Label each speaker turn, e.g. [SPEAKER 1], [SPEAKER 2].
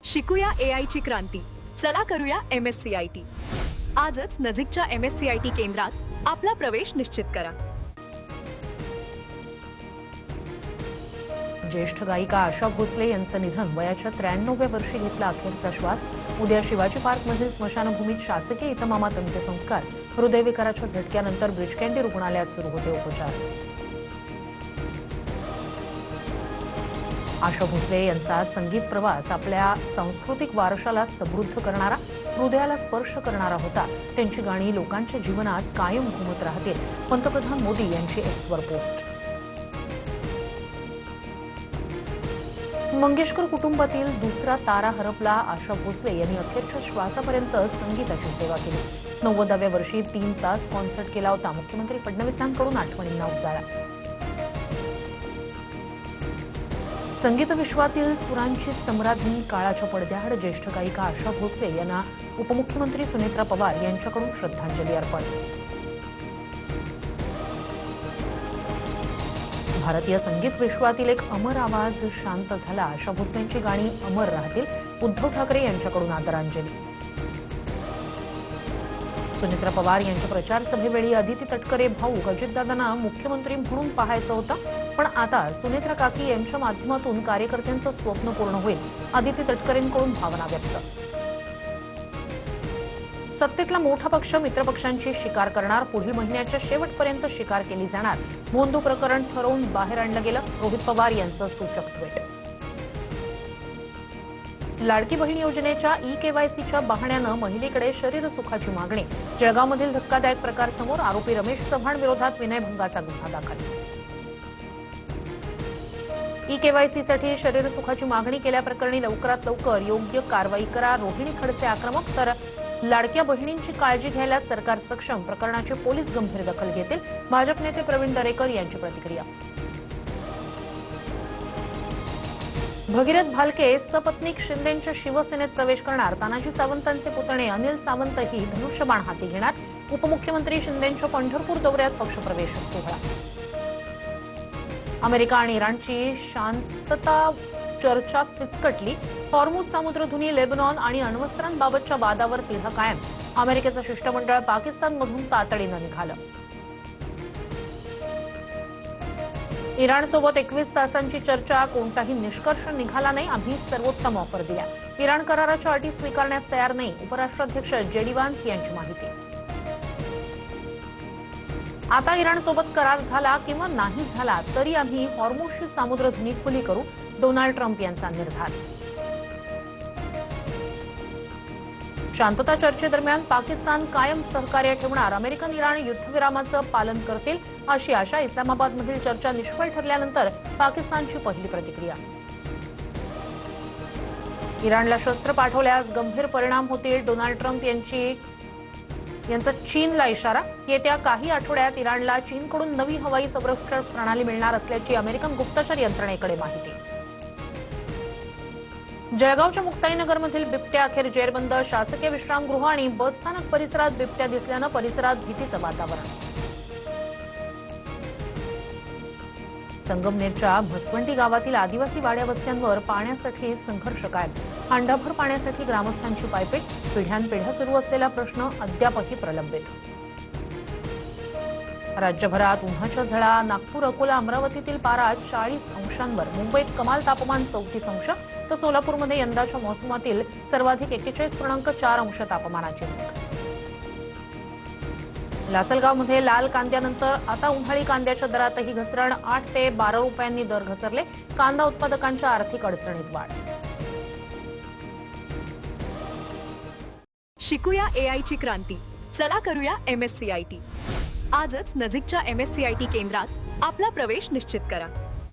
[SPEAKER 1] शिकूया AI ची क्रांती. चला करूया MSCIT. आजच नजीकच्या MSCIT केंद्रात आपला प्रवेश निश्चित करा.
[SPEAKER 2] ज्येष्ठ गायिका आशा भोसले यांचं निधन. वयाच्या 93व्या वर्षी घेतला अखेरचा श्वास. उद्या शिवाजी पार्कमधील स्मशानभूमीत शासकीय इतमामात अंत्यसंस्कार. हृदयविकाराच्या झटक्यानंतर ब्रिचकँडी रुग्णालयात सुरू होते उपचार. आशा भोसले यांचा संगीत प्रवास आपल्या सांस्कृतिक वारशाला समृद्ध करणारा, हृदयाला स्पर्श करणारा होता. त्यांची गाणी लोकांच्या जीवनात कायम घुमत राहतील. पंतप्रधान मोदी यांची एक्सवर पोस्ट. मंगेशकर कुटुंबातील दुसरा तारा हरपला. आशा भोसले यांनी अखेरच्या श्वासापर्यंत संगीताची सेवा केली. 90व्या वर्षी 3 तास कॉन्सर्ट केला होता. मुख्यमंत्री फडणवीसांकडून आठवणींना उजाळा. संगीत विश्वातील सुरांची सम्राज्ञी, काळाच्या पडद्याआड ज्येष्ठ गायिका आशा भोसले यांना उपमुख्यमंत्री सुनेत्रा पवार यांच्याकडून श्रद्धांजली अर्पण. भारतीय संगीत विश्वातील एक अमर आवाज शांत झाला. आशा भोसलेंची गाणी अमर राहतील. उद्धव ठाकरे यांच्याकडून आदरांजली. सुनेत्रा पवार यांच्या प्रचार सभेवेळी अदिती तटकरे भाऊ अजितदादांना मुख्यमंत्री म्हणून पाहायचं होतं, पण आता सुनेत्रा काकी यांच्या माध्यमातून कार्यकर्त्यांचं स्वप्न पूर्ण होईल. अदिती तटकरेंकडून भावना व्यक्त. सत्तेतला मोठा पक्ष मित्रपक्षांची शिकार करणार. पुढील महिन्याच्या शेवटपर्यंत शिकार केली जाणार. मोंदू प्रकरण ठरवून बाहेर आणलं गेलं. रोहित पवार यांचं सूचक ट्विट. लाडकी बहीण योजनेच्या EKYCच्या बहाण्यानं महिलेकडे शरीरसुखाची मागणी. जळगावमधील धक्कादायक प्रकार समोर. आरोपी रमेश चव्हाण विरोधात विनयभंगाचा गुन्हा दाखल. EKYCसाठी शरीरसुखाची मागणी केल्याप्रकरणी लवकरात लवकर योग्य कारवाई करा. रोहिणी खडसे आक्रमक. तर लाडक्या बहिणींची काळजी घ्यायला सरकार सक्षम. प्रकरणाची पोलीस गंभीर दखल घेतील. भाजप नेते प्रवीण दरेकर यांची प्रतिक्रिया. भगीरथ भालके सपत्नीक शिंदेंच्या शिवसेनेत प्रवेश करणार. तानाजी सावंतांचे पुतणे अनिल सावंतही धनुष्यबाण हाती घेणार. उपमुख्यमंत्री शिंदेंच्या पंढरपूर दौऱ्यात पक्षप्रवेश सोहळा. अमेरिका आणि इराणची शांतता चर्चा फिसकटली. हॉर्मुझ सामुद्रधुनी, लेबनॉन आणि अण्वस्त्रांबाबतच्या वादावर तिढा कायम. अमेरिकेचं शिष्टमंडळ पाकिस्तानमधून तातडीनं निघालं. इराणसोबत 21 तासांची चर्चा. कोणताही निष्कर्ष निघाला नाही. आम्ही सर्वोत्तम ऑफर दिल्या. इराण कराराच्या अटी स्वीकारण्यास तयार नाही. उपराष्ट्राध्यक्ष JD व्हान्स यांची माहिती. आता इराणसोबत करार झाला किंवा नाही झाला तरी आम्ही हॉर्मुझची सामुद्रधुनी खुली करू. डोनाल्ड ट्रम्प यांचा निर्धार. शांतता चर्चेदरम्यान पाकिस्तान कायम सहकार्य ठेवणार. अमेरिकन इराण युद्धविरामाचं पालन करतील अशी आशा. इस्लामाबादमधील चर्चा निष्फळ ठरल्यानंतर पाकिस्तानची पहिली प्रतिक्रिया. इराणला शस्त्र पाठवल्यास गंभीर परिणाम होतील. डोनाल्ड ट्रम्प यांचा चीनला इशारा. येत्या काही आठवड्यात इराणला चीनकडून नवी हवाई संरक्षण प्रणाली मिळणार असल्याची अमेरिकन गुप्तचर यंत्रणेकडे माहिती. जळगावच्या मुक्ताईनगरमधील बिबट्या अखेर जेरबंद. शासकीय विश्रामगृह आणि बसस्थानक परिसरात बिबट्या दिसल्यानं परिसरात भीतीचं वातावरण. संगमनेरच्या भसवंडी गावातील आदिवासी वाड्या वस्त्यांवर पाण्यासाठी संघर्ष कायम. हांडाभर पाण्यासाठी ग्रामस्थांची पायपीट. पिढ्यानपिढ्या सुरू असलेला प्रश्न अद्यापही प्रलंबित. राज्यभरात उन्हाच्या झळा. नागपूर, अकोला, अमरावतीतील पारा 40 अंशांवर. मुंबईत कमाल तापमान 34 अंश. तर सोलापूरमध्ये यंदाच्या मोसमातील सर्वाधिक 41.4 अंश तापमानाची नोंद. लासलगावमध्ये लाल कांद्यानंतर आता उन्हाळी कांद्याच्या दरातही घसरण. 8 ते 12 रुपयांनी दर घसरले. कांदा उत्पादकांच्या आर्थिक अडचणीत वाढ.
[SPEAKER 1] शिकूया AI ची क्रांती. चला करूया MSCIT. आजच नजीकच्या MSCIT केंद्रात आपला प्रवेश निश्चित करा.